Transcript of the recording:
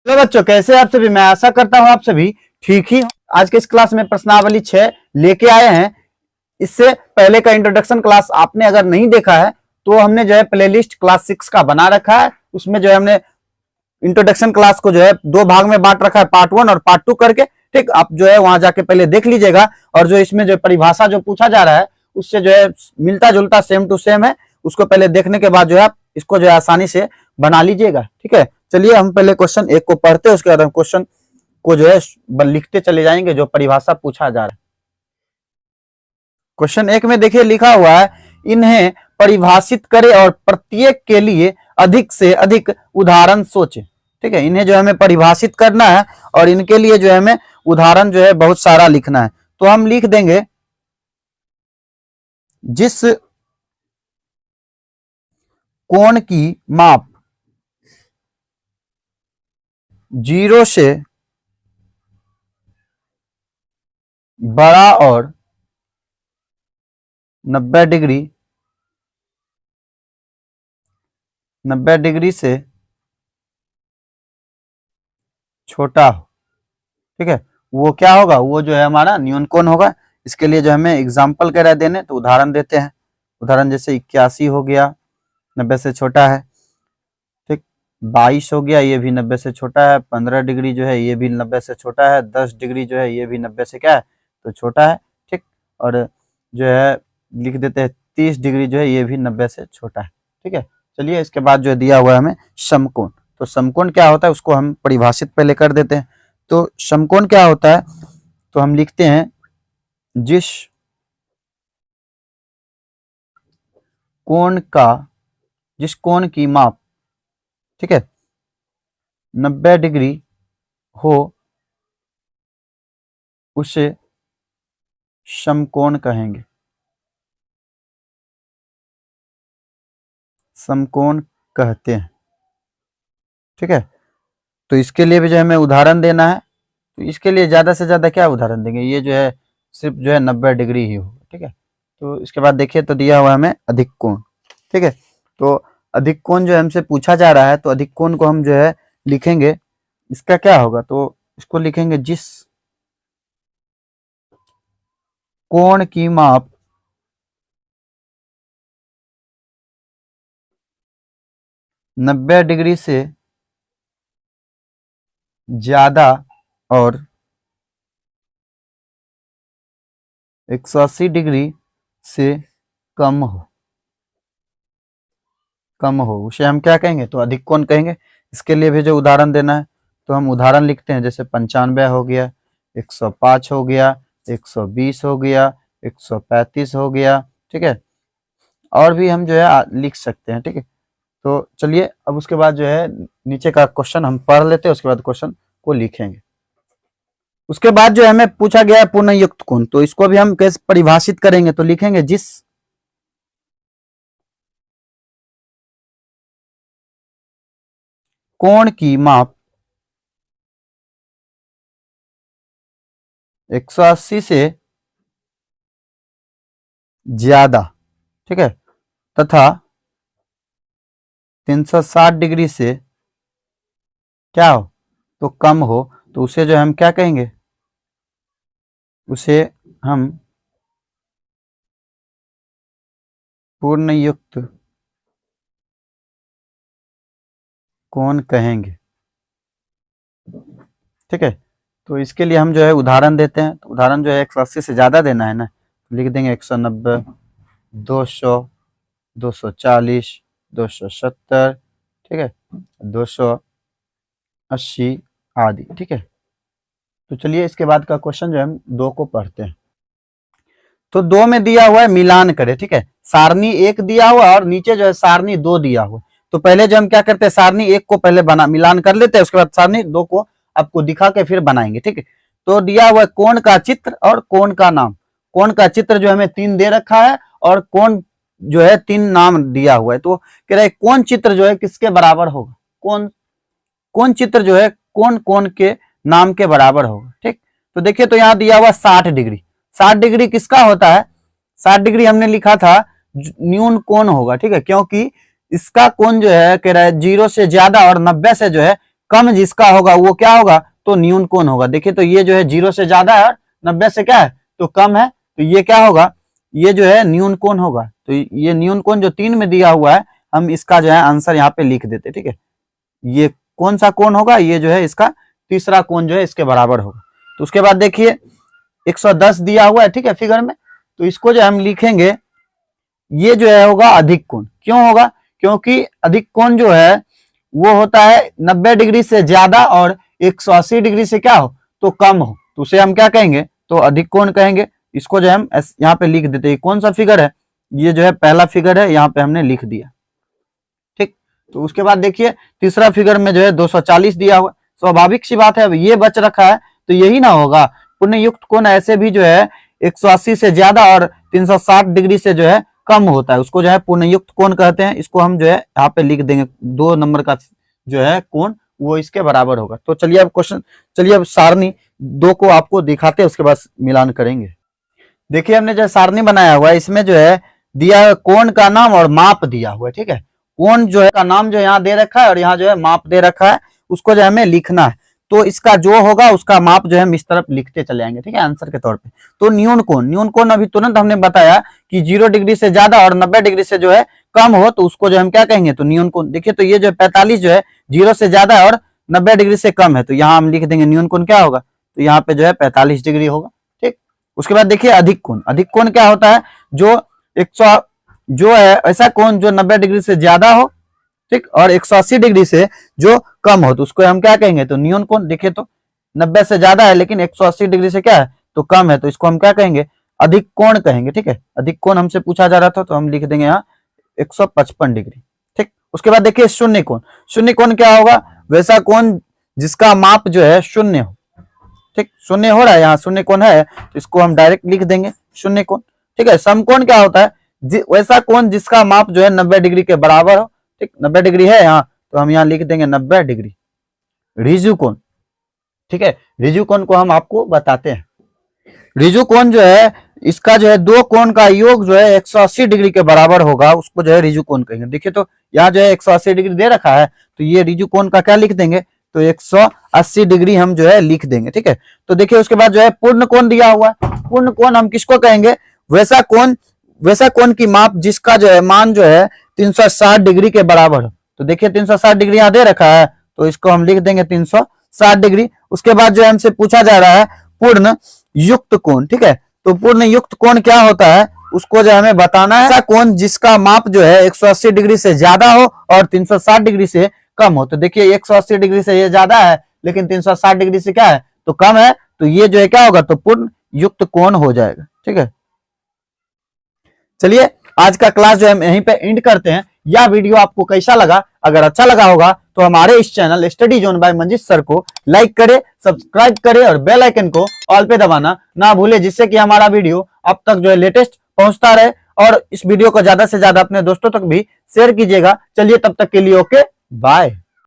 Hello बच्चों, कैसे आप सभी। मैं आशा करता हूँ आप सभी ठीक ही हो। आज के इस क्लास में प्रश्नावली 6 लेके आए हैं। इससे पहले का इंट्रोडक्शन क्लास आपने अगर नहीं देखा है तो हमने जो है प्लेलिस्ट क्लास 6 का बना रखा है। उसमें जो है हमने इंट्रोडक्शन क्लास को जो है 2 भाग में बांट रखा है, पार्ट 1 और पार्ट 2 करके। ठीक, आप जो है वहां जाके पहले देख लीजिएगा। और जो इसमें जो परिभाषा जो पूछा जा रहा है उससे जो है मिलता जुलता सेम टू सेम है। उसको पहले देखने के बाद जो है आप इसको जो है आसानी से बना लीजिएगा। ठीक है, चलिए हम पहले क्वेश्चन 1 को पढ़ते हैं, उसके बाद हम क्वेश्चन को जो है लिखते चले जाएंगे जो परिभाषा पूछा जा रहा है। क्वेश्चन 1 में देखिए लिखा हुआ है, इन्हें परिभाषित करें और प्रत्येक के लिए अधिक से अधिक उदाहरण सोचें। ठीक है, इन्हें जो हमें परिभाषित करना है और इनके लिए जो है हमें उदाहरण जो है बहुत सारा लिखना है। तो हम लिख देंगे, जिस कोण की माप 0 से बड़ा और 90 डिग्री से छोटा हो। ठीक है, वो क्या होगा, वो जो है हमारा न्यून कोण होगा। इसके लिए जो हमें एग्जाम्पल कह रहे देने, तो उदाहरण देते हैं। उदाहरण जैसे 81 हो गया, 90 से छोटा है। ठीक, 22 हो गया, ये भी 90 से छोटा है। 15 डिग्री जो है ये भी 90 से छोटा है। 10 डिग्री जो है ये भी 90 से क्या है, तो छोटा है। ठीक, और जो है लिख देते हैं 30 डिग्री जो है ये भी 90 से छोटा है। ठीक है, चलिए इसके बाद जो है दिया हुआ है हमें समकोण। तो समकोण क्या होता है उसको हम परिभाषित पहले कर देते हैं। तो समकोण क्या होता है, तो हम लिखते हैं, जिस कोण की माप, ठीक है, 90 डिग्री हो उसे समकोण कहेंगे। समकोण कहते हैं। ठीक है, तो इसके लिए भी जो हमें उदाहरण देना है। तो इसके लिए ज्यादा से ज्यादा क्या उदाहरण देंगे, ये जो है सिर्फ जो है 90 डिग्री ही होगा। ठीक है, तो इसके बाद देखिए तो दिया हुआ हमें अधिक कोण। ठीक है, तो अधिक कोण जो हमसे पूछा जा रहा है, तो अधिक कोण को हम जो है लिखेंगे, इसका क्या होगा, तो इसको लिखेंगे, जिस कोण की माप 90 डिग्री से ज्यादा और 180 डिग्री से कम हो उसे हम क्या कहेंगे, तो अधिक कोण कहेंगे। इसके लिए भी जो उदाहरण देना है, तो हम उदाहरण लिखते हैं, जैसे 95 हो गया, 105 हो गया, 120 हो गया, 135 हो गया। ठीक है, और भी हम जो है लिख सकते हैं। ठीक है, तो चलिए अब उसके बाद जो है नीचे का क्वेश्चन हम पढ़ लेते हैं, उसके बाद क्वेश्चन को लिखेंगे। उसके बाद जो हमें पूछा गया है पूर्ण युक्त कोण, तो इसको भी हम कैसे परिभाषित करेंगे, तो लिखेंगे, जिस कोण की माप 180 से ज्यादा, ठीक है, तथा 360 डिग्री से क्या हो, तो कम हो, तो उसे जो हम क्या कहेंगे, उसे हम पूर्ण युक्त कोण कहेंगे। ठीक है, तो इसके लिए हम जो है उदाहरण देते हैं। तो उदाहरण जो है 180 से ज्यादा देना है ना, तो लिख देंगे 190, 200, 240, 270, ठीक है, 280 आदि। ठीक है, तो चलिए इसके बाद का क्वेश्चन जो है हम 2 को पढ़ते हैं। तो 2 में दिया हुआ है मिलान करें। ठीक है, सारणी 1 दिया हुआ और नीचे जो है सारणी 2 दिया हुआ। तो पहले जो हम क्या करते हैं, सारणी 1 को पहले मिलान कर लेते हैं, उसके बाद सारणी 2 को आपको दिखा के फिर बनाएंगे। ठीक है, तो दिया हुआ है कोण का चित्र और कोण का नाम। कोण का चित्र जो हमें 3 दे रखा है और कोण जो है 3 नाम दिया हुआ है। तो कह रहा है कोण चित्र जो है किसके बराबर होगा, कोण चित्र जो है कोण कोण के नाम के बराबर होगा। ठीक, तो देखिए तो यहाँ दिया हुआ 60 डिग्री। 60 डिग्री किसका होता है, 60 डिग्री हमने लिखा था न्यून कोण होगा। ठीक है, क्योंकि इसका कोण जो है कह रहा है 0 से ज्यादा और 90 से जो है कम जिसका होगा वो क्या होगा, तो न्यून कोण होगा। देखिए तो ये जो है 0 से ज्यादा है और 90 से क्या है, तो कम है, तो ये क्या होगा, ये जो है न्यून कोण होगा। तो ये न्यून कोण जो 3 में दिया हुआ है, हम इसका जो है आंसर यहाँ पे लिख देते, ठीक है। ये कौन सा कोण होगा, ये जो है इसका तीसरा कोण जो है इसके बराबर होगा। तो उसके बाद देखिए 110 दिया हुआ है, ठीक है, फिगर में, तो इसको जो हम लिखेंगे, ये जो है होगा अधिक कोण। क्यों होगा, क्योंकि अधिक कोण जो है वो होता है 90 डिग्री से ज्यादा और 180 डिग्री से क्या हो, तो कम हो, तो उसे हम क्या कहेंगे, तो अधिक कोण कहेंगे। इसको जो हम यहाँ पे लिख देते हैं। कौन सा फिगर है, ये जो है पहला फिगर है, यहाँ पे हमने लिख दिया, ठीक। तो उसके बाद देखिए तीसरा फिगर में जो है 240 दिया हुआ, स्वाभाविक सी बात है, अब ये बच रखा है तो यही ना होगा। पुण्य युक्त कोण ऐसे भी जो है 180 से ज्यादा और 360 डिग्री से जो है कम होता है, उसको जो है पूर्ण युक्त कोण कहते हैं। इसको हम जो है यहाँ पे लिख देंगे, 2 नंबर का जो है कोण वो इसके बराबर होगा। तो चलिए अब क्वेश्चन, चलिए अब सारणी 2 को आपको दिखाते हैं, उसके बाद मिलान करेंगे। देखिए हमने जो सारणी बनाया हुआ है, इसमें जो है दिया कोण का नाम और माप दिया हुआ है, ठीक है। कोण जो है का नाम जो यहाँ दे रखा है और यहाँ जो है माप दे रखा है, उसको जो हमें लिखना है। तो इसका जो होगा उसका माप जो है हम इस तरफ लिखते चले आएंगे, ठीक है, आंसर के तौर पे। तो न्यून कोण, न्यून कोण अभी तुरंत हमने बताया कि 0 डिग्री से ज्यादा और 90 डिग्री से जो है कम हो, तो उसको जो हम क्या कहेंगे, तो न्यून कोण। देखिए तो ये जो 45 जो है 0 से ज्यादा और 90 डिग्री से कम है, तो यहाँ हम लिख देंगे न्यून कोण क्या होगा, तो यहाँ पे जो है 45 डिग्री होगा, ठीक। उसके बाद देखिए अधिक कोण, अधिक कोण क्या होता है, जो 100 जो है ऐसा कोण जो 90 डिग्री से ज्यादा हो, ठीक, और 180 डिग्री से जो कम हो, तो उसको हम क्या कहेंगे, तो न्यून कोण। देखिए तो 90 से ज्यादा है लेकिन 180 डिग्री से क्या है, तो कम है, तो इसको हम क्या कहेंगे, अधिक कोण कहेंगे, ठीक है। अधिक कोण हमसे पूछा जा रहा था तो हम लिख देंगे यहाँ 155 डिग्री, ठीक। उसके बाद देखिए शून्य कोण, शून्य कोण क्या होगा, वैसा कोण जिसका माप जो है शून्य हो, ठीक। शून्य हो रहा है, यहाँ शून्य कोण है, तो इसको हम डायरेक्ट लिख देंगे शून्य कोण, ठीक है। समकोण क्या होता है, वैसा कोण जिसका माप जो है 90 डिग्री के बराबर हो, ठीक। 90 डिग्री है यहाँ, तो हम यहाँ लिख देंगे 90 डिग्री। ऋजु कोण, ठीक है, ऋजु कोण को हम आपको बताते हैं। ऋजु कोण जो है इसका जो है 2 कोण का योग जो है 180 डिग्री के बराबर होगा, उसको जो है ऋजु कोण कहेंगे। देखिए तो यहाँ जो है 180 डिग्री दे रखा है, तो ये ऋजु कोण का क्या लिख देंगे, तो 180 डिग्री हम जो है लिख देंगे, ठीक है। तो देखिए उसके बाद जो है पूर्ण कोण दिया हुआ है, पूर्ण कोण हम किसको कहेंगे, वैसा कोण की माप जिसका जो है मान जो है 360 डिग्री के बराबर हो। तो देखिए 360 डिग्री यहाँ दे रखा है, तो इसको हम लिख देंगे 360 डिग्री। उसके बाद जो हमसे पूछा जा रहा है पूर्ण युक्त कोण, ठीक है। तो पूर्ण युक्त कोण क्या होता है, उसको जो हमें बताना है, ऐसा कोण जिसका माप जो है 180 डिग्री से ज्यादा हो और 360 डिग्री से कम हो। तो देखिए 180 डिग्री से ये ज्यादा है लेकिन 360 डिग्री से क्या है, तो कम है, तो ये जो है क्या होगा, तो पूर्ण युक्त कोण हो जाएगा, ठीक है। चलिए आज का क्लास जो है यहीं पे एंड करते हैं। यह वीडियो आपको कैसा लगा, अगर अच्छा लगा होगा तो हमारे इस channel study zone by Manjeet sir को लाइक करे, सब्सक्राइब करे और बेल आइकन को ऑल पे दबाना ना भूले, जिससे कि हमारा वीडियो अब तक जो है लेटेस्ट पहुंचता रहे। और इस वीडियो को ज्यादा से ज्यादा अपने दोस्तों तक भी शेयर कीजिएगा। चलिए तब तक के लिए ओके बाय।